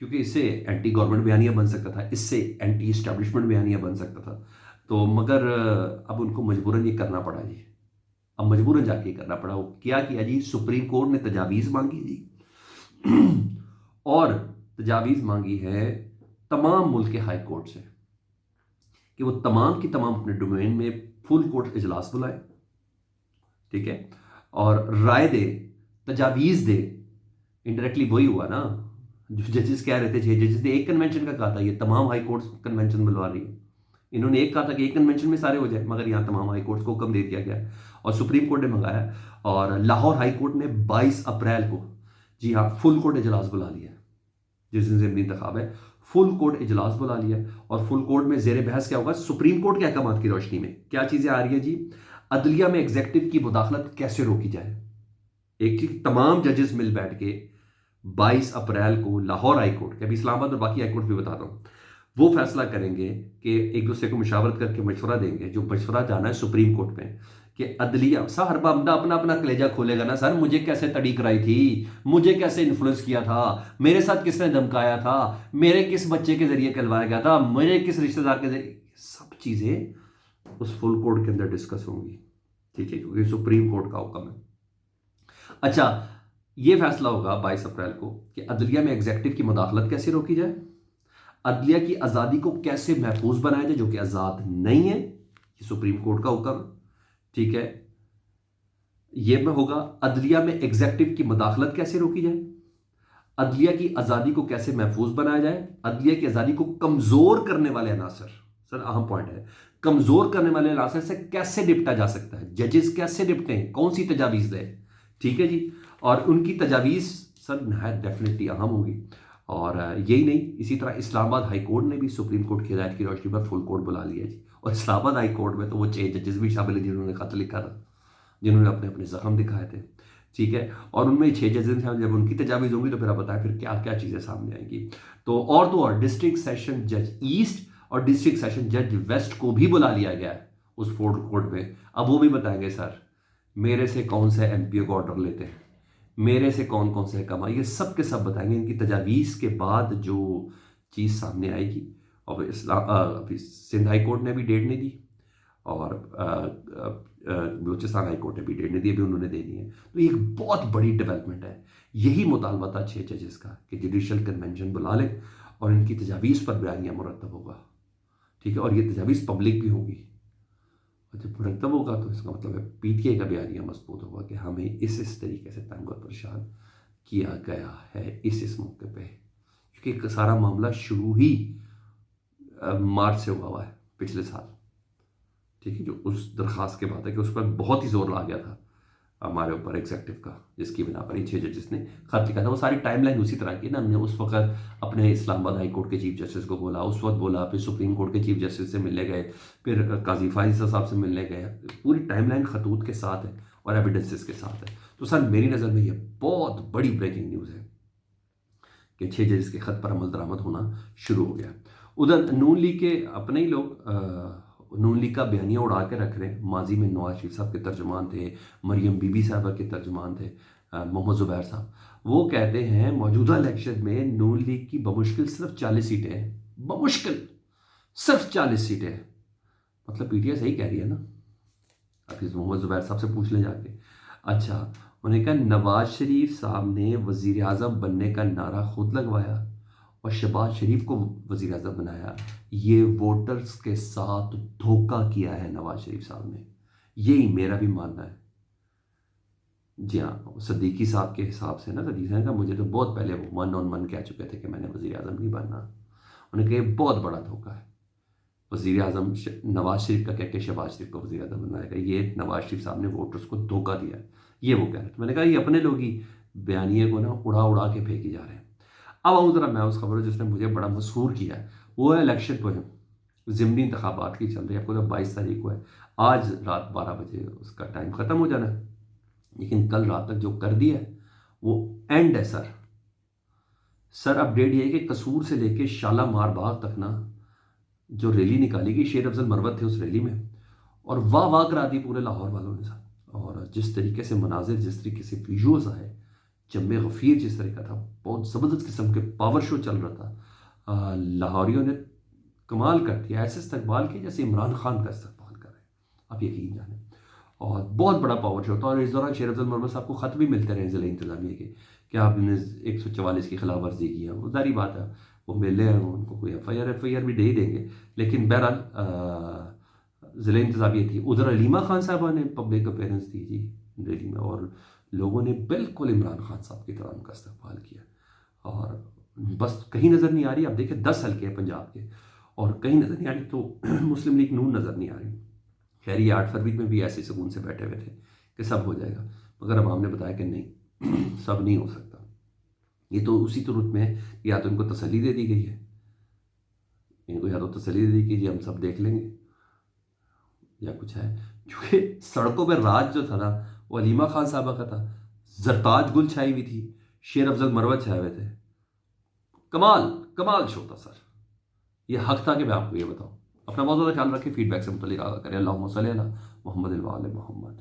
کیونکہ اس سے anti government بیانیہ بن سکتا تھا، اس سے اینٹی اسٹیبلشمنٹ بیانیہ بن سکتا تھا، تو مگر اب ان کو مجبوراً یہ کرنا پڑا جی، اب مجبوراً جا کے کرنا پڑا۔ وہ کیا جی، سپریم کورٹ نے تجاویز مانگی جی اور تجاویز مانگی ہے تمام ملک کے ہائی کورٹ سے کہ وہ تمام کی تمام اپنے ڈومین میں فل کورٹ اجلاس بلائے، ٹھیک ہے، اور رائے دے، تجاویز دے۔ انڈائریکٹلی وہی ہوا نا جو ججز کہہ رہے تھے، 6 ججز نے ایک کنونشن کا کہا تھا یہ تمام ہائی کورٹس کنونشن بلوا رہی ہے، انہوں نے ایک کہا تھا کہ ایک کنونشن میں سارے ہو جائے، مگر یہاں تمام ہائی کورٹس کو حکم دے دیا گیا ہے اور سپریم کورٹ نے منگایا، اور لاہور ہائی کورٹ نے 22 اپریل کو جی ہاں فل کورٹ اجلاس بلا لیا ہے، جس دن ضمنی انتخاب ہے فل کورٹ اجلاس بلا لیا ہے، اور فل کورٹ میں زیر بحث کیا ہوگا؟ سپریم کورٹ کے احکامات کی روشنی میں کیا چیزیں آ رہی ہیں جی؟ عدلیہ میں ایگزیکٹو کی مداخلت کیسے روکی جائے۔ ایک چیز تمام ججز مل بیٹھ کے 22 اپریل کو لاہور ہائی کورٹ کے، ابھی اسلام آباد اور باقی ہائی کورٹ بھی بتاتا ہوں، وہ فیصلہ کریں گے کہ ایک دوسرے کو مشاورت کر کے مشورہ دیں گے، جو مشورہ جانا ہے سپریم کورٹ میں کہ عدلیہ ہر بندہ اپنا اپنا کلیجہ کھولے گا نا، سر مجھے کیسے تڑی کرائی تھی، مجھے کیسے انفلوئنس کیا تھا، میرے ساتھ کس نے دھمکایا تھا، میرے کس بچے کے ذریعے کہلوایا گیا تھا، میرے کس رشتہ دار کے ذریعے، سب چیزیں اس فل کورٹ کے اندر ڈسکس ہوں گی، ٹھیک ہے، کیونکہ سپریم کورٹ کا حکم ہے۔ اچھا، یہ فیصلہ ہوگا 22 اپریل کو کہ عدلیہ میں ایگزیکٹو کی مداخلت کیسے روکی جائے، عدلیہ کی آزادی کو کیسے محفوظ بنایا جائے جو کہ آزاد نہیں ہے، یہ سپریم کورٹ کا حکم، ٹھیک ہے، یہ میں ہوگا۔ عدلیہ میں ایگزیکٹو کی مداخلت کیسے روکی جائے، عدلیہ کی آزادی کو کیسے محفوظ بنایا جائے، عدلیہ کی آزادی کو کمزور کرنے والے عناصر، سر اہم پوائنٹ ہے، کمزور کرنے والے عناصر سے کیسے نپٹا جا سکتا ہے، ججز کیسے نپٹیں، کون سی تجاویز دیں، ٹھیک ہے جی، اور ان کی تجاویز سر نہایت ڈیفینیٹلی اہم ہوگی۔ اور یہی نہیں، اسی طرح اسلام آباد ہائی کورٹ نے بھی سپریم کورٹ کی ہدایت کی روشنی پر فل کورٹ بلا لیا جی، اور اسلام آباد ہائی کورٹ میں تو وہ 6 ججز بھی شامل ہیں جنہوں نے خط لکھا تھا، جنہوں نے اپنے اپنے زخم دکھائے تھے، ٹھیک ہے، اور ان میں 6 ججز ہیں، جب ان کی تجاویز ہوں گی تو پھر آپ بتائیں پھر کیا کیا چیزیں سامنے آئیں گی۔ تو اور ڈسٹرکٹ سیشن جج ایسٹ اور ڈسٹرکٹ سیشن جج ویسٹ کو بھی بلا لیا گیا ہے اس فل کورٹ میں، اب وہ بھی بتائیں گے سر میرے سے کون سے ایم پی او کو آرڈر لیتے ہیں، میرے سے کون کون سے کما، یہ سب کے سب بتائیں گے۔ ان کی تجاویز کے بعد جو چیز سامنے آئے گی، اور ابھی سندھ ہائی کورٹ نے بھی ڈیٹ نہیں دی، اور بلوچستان ہائی کورٹ نے بھی ڈیٹ نہیں دی، ابھی انہوں نے دینی ہے، تو ایک بہت بڑی ڈیولپمنٹ ہے۔ یہی مطالبہ تھا 6 ججز کا کہ جوڈیشل کنونشن بلا لیں اور ان کی تجاویز پر بیانیہ مرتب ہوگا، ٹھیک ہے، اور یہ تجاویز پبلک بھی ہوگی، اور جب مرتب ہوگا تو اس کا مطلب ہے پی ٹی آئی کا بیانیہ مضبوط ہوگا کہ ہمیں اس طریقے سے تنگ اور پریشان کیا گیا ہے اس موقع پہ، کیونکہ سارا معاملہ شروع ہی مارچ سے ہوا ہے پچھلے سال، ٹھیک ہے، جو اس درخواست کے بعد ہے کہ اس پر بہت ہی زور لا گیا تھا ہمارے اوپر ایگزیکٹو کا، جس کی بنا پر یہ 6 ججز نے خط لکھا تھا۔ وہ ساری ٹائم لائن اسی طرح کی نا، ہم نے اس وقت اپنے اسلام آباد ہائی کورٹ کے چیف جسٹس کو بولا، اس وقت بولا، پھر سپریم کورٹ کے چیف جسٹس سے ملنے گئے، پھر قاضی فائز صاحب سے ملنے گئے، پوری ٹائم لائن خطوط کے ساتھ ہے اور ایویڈنسز کے ساتھ ہے۔ تو سر میری نظر میں یہ بہت بڑی بریکنگ نیوز ہے کہ 6 ججز کے خط پر عمل درآمد ہونا شروع ہو گیا۔ ادھر نون لیگ کے اپنے ہی لوگ نون لیگ کا بیانیہ اڑا کے رکھ رہے ہیں، ماضی میں نواز شریف صاحب کے ترجمان تھے، مریم بی بی صاحبہ کے ترجمان تھے محمد زبیر صاحب، وہ کہتے ہیں موجودہ الیکشن میں نون لیگ کی بمشکل صرف 40 سیٹیں ہیں، بمشکل صرف 40 سیٹیں ہیں، مطلب پی ٹی آئی صحیح کہہ رہی ہے نا، ابھی محمد زبیر صاحب سے پوچھ لیں جا کے۔ اچھا، انہوں نے کہا نواز شریف صاحب نے وزیر اعظم بننے کا نعرہ خود لگوایا اور شہباز شریف کو وزیر اعظم بنایا، یہ ووٹرز کے ساتھ دھوکہ کیا ہے نواز شریف صاحب نے، یہی میرا بھی ماننا ہے۔ جی ہاں، صدیقی صاحب کے حساب سے نا، صدیقی صاحب کا مجھے تو بہت پہلے وہ 1 کہہ چکے تھے کہ میں نے وزیر اعظم نہیں بننا، انہوں نے کہا یہ بہت بڑا دھوکہ ہے، وزیر اعظم نواز شریف کا کہہ کے شہباز شریف کو وزیر اعظم بنایا گیا، یہ نواز شریف صاحب نے ووٹرز کو دھوکہ دیا ہے، یہ وہ کہہ رہے تھے۔ میں نے کہا یہ اپنے لوگ ہی بیانیے کو نا اڑا اڑا کے پھینکی جا رہے ہیں۔ اب آؤں ذرا میں اس خبر جس نے مجھے بڑا مسحور کیا ہے، وہ ہے الیکشن پہ ضمنی انتخابات کی چل رہی ہے، آپ کو 22 تاریخ کو ہے، آج رات 12 بجے اس کا ٹائم ختم ہو جانا ہے، لیکن کل رات تک جو کر دیا ہے وہ اینڈ ہے سر۔ سر اپڈیٹ یہ ہے کہ قصور سے لے کے شالامار باغ تک نا جو ریلی نکالی گئی، شیر افضل مروت تھے اس ریلی میں، اور واہ کرا دی پورے لاہور والوں نے سر، اور جس طریقے سے مناظر، جس طریقے سے ویژولز آئے، جم غفیر جس طرح کا تھا، بہت زبردست قسم کے پاور شو چل رہا تھا، لاہوریوں نے کمال کر دیا، ایسے استقبال کیا جیسے عمران خان کا استقبال کر رہے ہیں، آپ یقین جانیں، اور بہت بڑا پاور شو تھا۔ اور اس دوران شیر افضل مرمت صاحب کو خط بھی ملتے رہے ضلع انتظامیہ کے کہ آپ نے 144 کی خلاف ورزی کی ہے، وہ ظاہری بات ہے، وہ ملے ہیں، ان کو کوئی ایف آئی آر بھی دے ہی دیں گے، لیکن بہرحال ضلع انتظامیہ تھی۔ ادھر علیمہ خان صاحبہ نے پبلک اپیرنس دی جی دہلی میں، اور لوگوں نے بالکل عمران خان صاحب کی طرح ان کا استقبال کیا، اور بس کہیں نظر نہیں آ رہی، اب دیکھیں 10 حلقے ہیں پنجاب کے، اور کہیں نظر نہیں آ رہی تو مسلم لیگ نون نظر نہیں آ رہی۔ خیر یہ 8 فروری میں بھی ایسے سکون سے بیٹھے ہوئے تھے کہ سب ہو جائے گا، مگر عوام نے بتایا کہ نہیں، سب نہیں ہو سکتا۔ یہ تو اسی صورت میں یا تو ان کو تسلی دے دی گئی ہے، ان کو یا تو تسلی دے دی کہ جی ہم سب دیکھ لیں گے، یا کچھ ہے، کیونکہ سڑکوں پہ راج جو تھا نا وہ علیمہ خان صاحبہ کا تھا، زرتاج گل چھائی ہوئی تھی، شیر افضل مروت چھائے ہوئے تھے، کمال شو تھا سر۔ یہ حق تھا کہ میں آپ کو یہ بتاؤں۔ اپنا بہت زیادہ خیال رکھیں، فیڈ بیک سے متعلق آگاہ کریں۔ اللہم صلی علی محمد و آل محمد۔